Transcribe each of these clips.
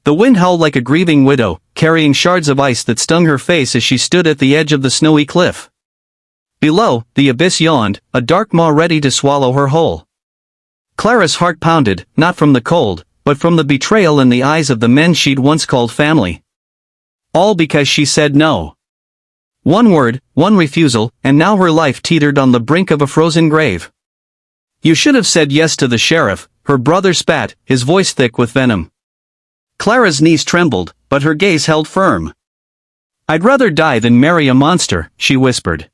The wind howled like a grieving widow, carrying shards of ice that stung her face as she stood at the edge of the snowy cliff. Below, the abyss yawned, a dark maw ready to swallow her whole. Clara's heart pounded, not from the cold, but from the betrayal in the eyes of the men she'd once called family. All because she said no. One word, one refusal, and now her life teetered on the brink of a frozen grave. "You should have said yes to the sheriff," her brother spat, his voice thick with venom. Clara's knees trembled, but her gaze held firm. "I'd rather die than marry a monster," she whispered.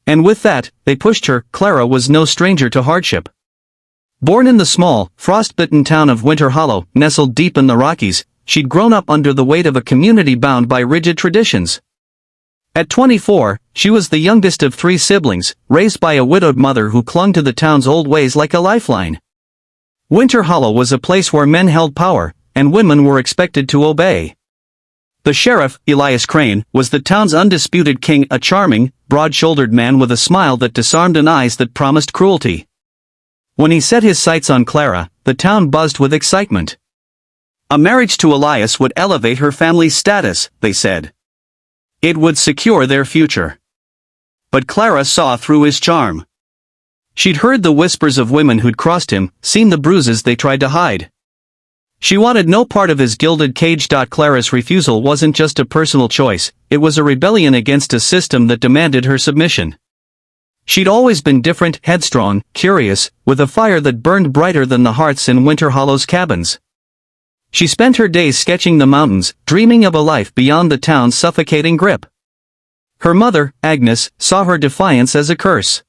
And with that, they pushed her. Clara was no stranger to hardship. Born in the small, frost-bitten town of Winterhollow, nestled deep in the Rockies, she'd grown up under the weight of a community bound by rigid traditions. At 24, she was the youngest of 3 siblings, raised by a widowed mother who clung to the town's old ways like a lifeline. Winterhollow was a place where men held power, and women were expected to obey. The sheriff, Elias Crane, was the town's undisputed king, a charming, broad-shouldered man with a smile that disarmed and eyes that promised cruelty. When he set his sights on Clara, the town buzzed with excitement. A marriage to Elias would elevate her family's status, they said. It would secure their future. But Clara saw through his charm. She'd heard the whispers of women who'd crossed him, seen the bruises they tried to hide. She wanted no part of his gilded cage. Clara's refusal wasn't just a personal choice, it was a rebellion against a system that demanded her submission. She'd always been different, headstrong, curious, with a fire that burned brighter than the hearths in Winterhollow's cabins. She spent her days sketching the mountains, dreaming of a life beyond the town's suffocating grip. Her mother, Agnes, saw her defiance as a curse.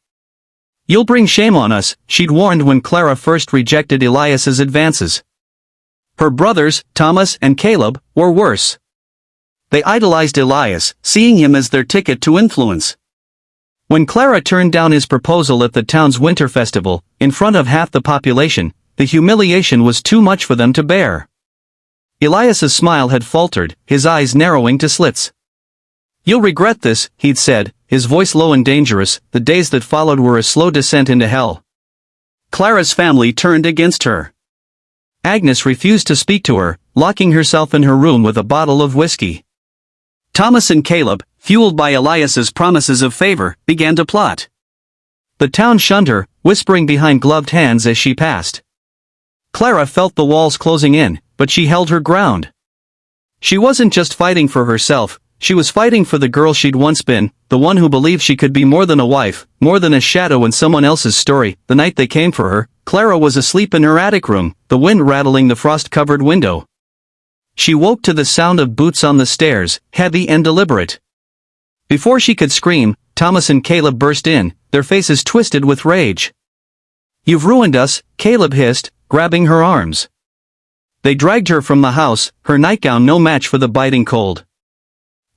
"You'll bring shame on us," she'd warned when Clara first rejected Elias's advances. Her brothers, Thomas and Caleb, were worse. They idolized Elias, seeing him as their ticket to influence. When Clara turned down his proposal at the town's winter festival, in front of half the population, the humiliation was too much for them to bear. Elias's smile had faltered, his eyes narrowing to slits. "You'll regret this," he'd said, his voice low and dangerous. The days that followed were a slow descent into hell. Clara's family turned against her. Agnes refused to speak to her, locking herself in her room with a bottle of whiskey. Thomas and Caleb, fueled by Elias's promises of favor, began to plot. The town shunned her, whispering behind gloved hands as she passed. Clara felt the walls closing in, but she held her ground. She wasn't just fighting for herself, she was fighting for the girl she'd once been, the one who believed she could be more than a wife, more than a shadow in someone else's story. The night they came for her, Clara was asleep in her attic room, the wind rattling the frost-covered window. She woke to the sound of boots on the stairs, heavy and deliberate. Before she could scream, Thomas and Caleb burst in, their faces twisted with rage. "You've ruined us," Caleb hissed, grabbing her arms. They dragged her from the house, her nightgown no match for the biting cold.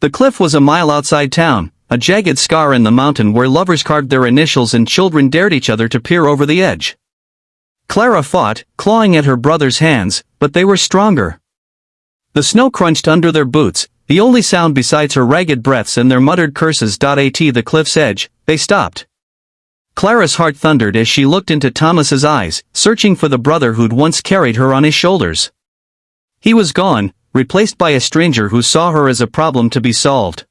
The cliff was a mile outside town, a jagged scar in the mountain where lovers carved their initials and children dared each other to peer over the edge. Clara fought, clawing at her brother's hands, but they were stronger. The snow crunched under their boots, the only sound besides her ragged breaths and their muttered curses. At the cliff's edge, they stopped. Clara's heart thundered as she looked into Thomas's eyes, searching for the brother who'd once carried her on his shoulders. He was gone, replaced by a stranger who saw her as a problem to be solved.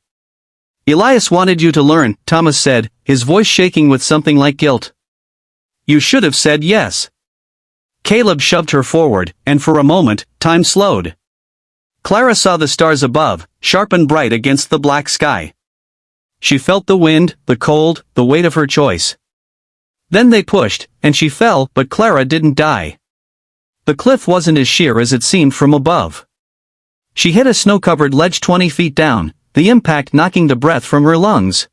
"Elias wanted you to learn," Thomas said, his voice shaking with something like guilt. "You should have said yes." Caleb shoved her forward, and for a moment, time slowed. Clara saw the stars above, sharp and bright against the black sky. She felt the wind, the cold, the weight of her choice. Then they pushed, and she fell, but Clara didn't die. The cliff wasn't as sheer as it seemed from above. She hit a snow-covered ledge 20 feet down, the impact knocking the breath from her lungs.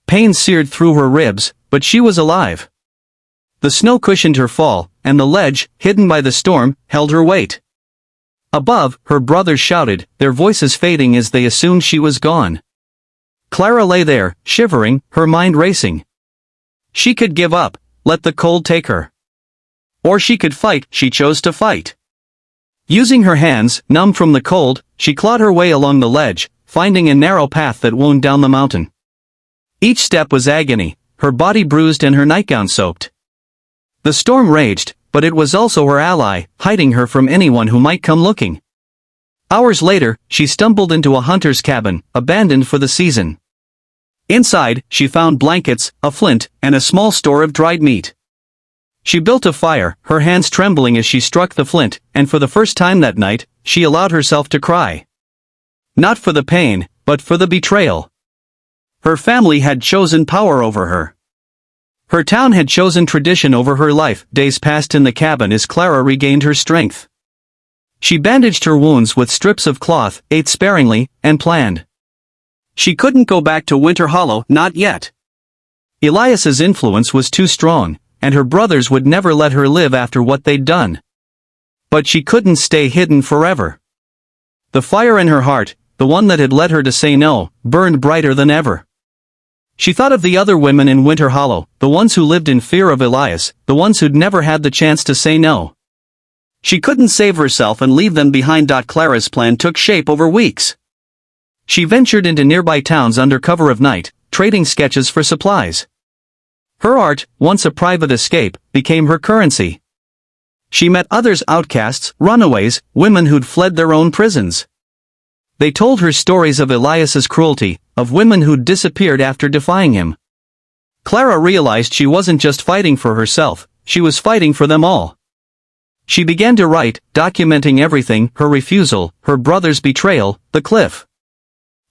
Pain seared through her ribs, but she was alive. The snow cushioned her fall, and the ledge, hidden by the storm, held her weight. Above, her brothers shouted, their voices fading as they assumed she was gone. Clara lay there, shivering, her mind racing. She could give up, let the cold take her. Or she could fight. She chose to fight. Using her hands, numb from the cold, she clawed her way along the ledge, finding a narrow path that wound down the mountain. Each step was agony, her body bruised and her nightgown soaked. The storm raged, but it was also her ally, hiding her from anyone who might come looking. Hours later, she stumbled into a hunter's cabin, abandoned for the season. Inside, she found blankets, a flint, and a small store of dried meat. She built a fire, her hands trembling as she struck the flint, and for the first time that night, she allowed herself to cry. Not for the pain, but for the betrayal. Her family had chosen power over her. Her town had chosen tradition over her life. Days passed in the cabin as Clara regained her strength. She bandaged her wounds with strips of cloth, ate sparingly, and planned. She couldn't go back to Winterhollow, not yet. Elias's influence was too strong, and her brothers would never let her live after what they'd done. But she couldn't stay hidden forever. The fire in her heart, the one that had led her to say no, burned brighter than ever. She thought of the other women in Winterhollow, the ones who lived in fear of Elias, the ones who'd never had the chance to say no. She couldn't save herself and leave them behind. Clara's plan took shape over weeks. She ventured into nearby towns under cover of night, trading sketches for supplies. Her art, once a private escape, became her currency. She met others, outcasts, runaways, women who'd fled their own prisons. They told her stories of Elias's cruelty, of women who'd disappeared after defying him. Clara realized she wasn't just fighting for herself, she was fighting for them all. She began to write, documenting everything, her refusal, her brother's betrayal, the cliff.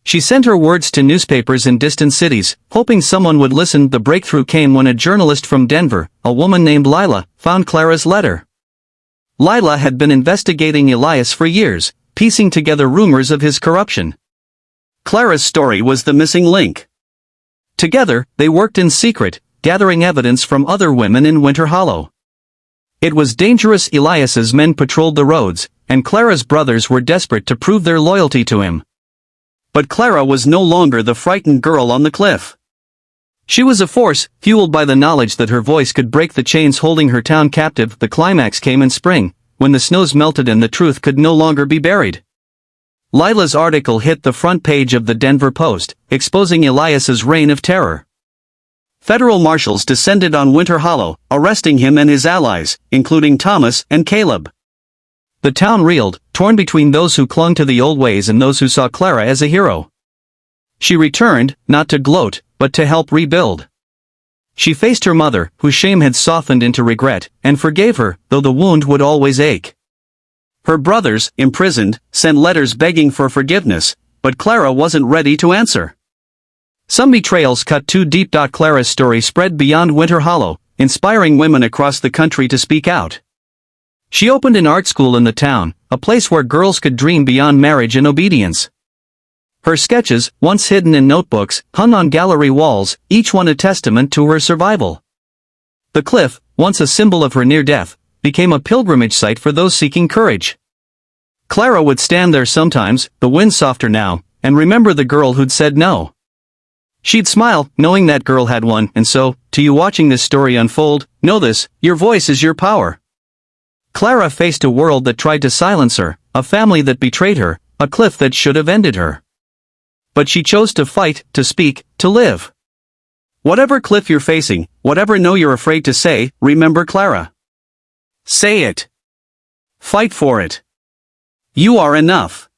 She sent her words to newspapers in distant cities, hoping someone would listen. The breakthrough came when a journalist from Denver, a woman named Lila, found Clara's letter. Lila had been investigating Elias for years, piecing together rumors of his corruption. Clara's story was the missing link. Together, they worked in secret, gathering evidence from other women in Winterhollow. It was dangerous. Elias's men patrolled the roads, and Clara's brothers were desperate to prove their loyalty to him. But Clara was no longer the frightened girl on the cliff. She was a force, fueled by the knowledge that her voice could break the chains holding her town captive. The climax came in spring, when the snows melted and the truth could no longer be buried. Lila's article hit the front page of the Denver Post, exposing Elias's reign of terror. Federal marshals descended on Winterhollow, arresting him and his allies, including Thomas and Caleb. The town reeled, torn between those who clung to the old ways and those who saw Clara as a hero. She returned, not to gloat, but to help rebuild. She faced her mother, whose shame had softened into regret, and forgave her, though the wound would always ache. Her brothers, imprisoned, sent letters begging for forgiveness, but Clara wasn't ready to answer. Some betrayals cut too deep. Clara's story spread beyond Winterhollow, inspiring women across the country to speak out. She opened an art school in the town, a place where girls could dream beyond marriage and obedience. Her sketches, once hidden in notebooks, hung on gallery walls, each one a testament to her survival. The cliff, once a symbol of her near death, became a pilgrimage site for those seeking courage. Clara would stand there sometimes, the wind softer now, and remember the girl who'd said no. She'd smile, knowing that girl had won, and so, to you watching this story unfold, know this, your voice is your power. Clara faced a world that tried to silence her, a family that betrayed her, a cliff that should have ended her. But she chose to fight, to speak, to live. Whatever cliff you're facing, whatever no you're afraid to say, remember Clara. Say it. Fight for it. You are enough.